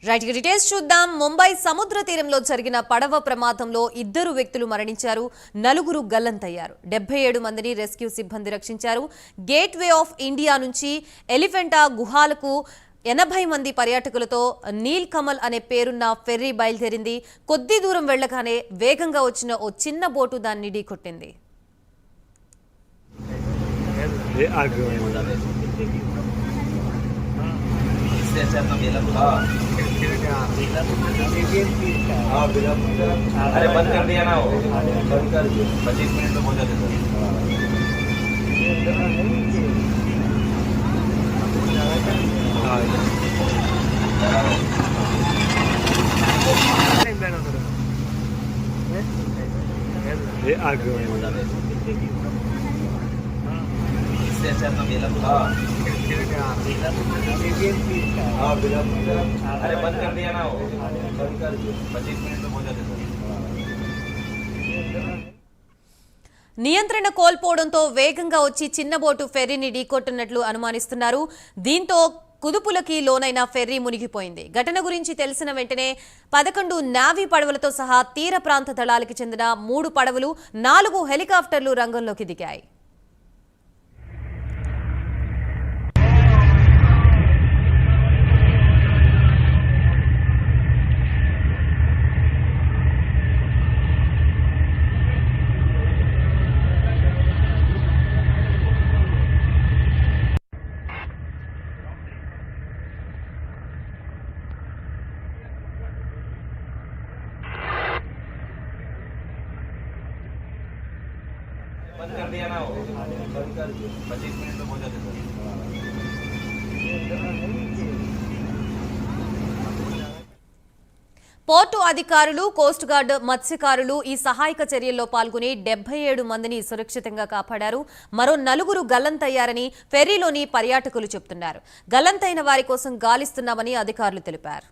Right details చూద్దాం. ముంబై సముద్ర తీరంలో జరిగిన పడవ ప్రమాదంలో 2 వ్యక్తులు మరణించారు, 4 గల్లంతయ్యారు. 77 మందిని రెస్క్యూ సిబ్బంది రక్షించారు. గేట్వే ఆఫ్ ఇండియా నుంచి ఎలిఫెంటా గుహాలకు 80 మంది పర్యాటకులతో నీల్ కమల్ అనే పేరున్న ఫెర్రీ బయలుదేరింది. కొద్ది దూరం వెళ్లగానే వేగంగా వచ్చిన ఓ చిన్న బోటు దాన్ని ఢీకొట్టింది. अरे बंद कर दिया ना वो, बंद कर दिया 25 मिनट में पहुंचा देता इससे अच्छा अपना मेला अरे बंद कर दिया ना वो, बंद कर दिया 25 मिनट में पहुंचा देता నియంత్రణ కోల్పోవడంతో వేగంగా వచ్చి చిన్న బోటు ఫెర్రీని ఢీకొట్టినట్లు అనుమానిస్తున్నారు. దీంతో కుదుపులకి లోనైన ఫెర్రీ మునిగిపోయింది. ఘటన గురించి తెలిసిన వెంటనే 11 నావీ పడవలతో సహా తీర ప్రాంత దళాలకు చెందిన 3 పడవలు, 4 హెలికాప్టర్లు రంగంలోకి దిగాయి. बंद कर दिया ना वो, बंद कर दिया 25 मिनट में पहुंचा देता పోర్టు అధికారులు, కోస్ట్ గార్డ్, మత్స్యకారులు ఈ సహాయక చర్యల్లో పాల్గొని 77 మందిని సురక్షితంగా కాపాడారు. మరో 4 గల్లంతయ్యారని ఫెర్రీలోని పర్యాటకులు చెబుతున్నారు. గల్లంతైన వారి కోసం గాలిస్తున్నామని అధికారులు తెలిపారు.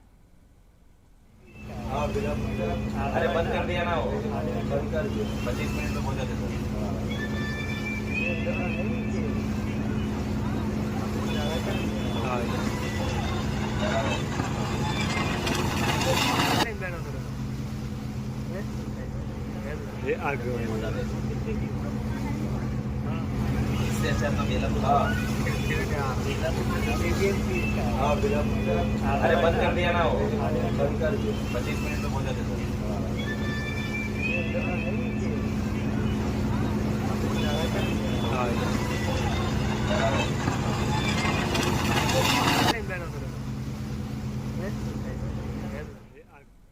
अरे बंद कर दिया ना वो, बंद कर दिया 25 मिनट में पहुंचा देता इससे अच्छा अपना मेला अरे बंद कर दिया ना वो, बंद कर दिया 25 मिनट में पहुंचा देता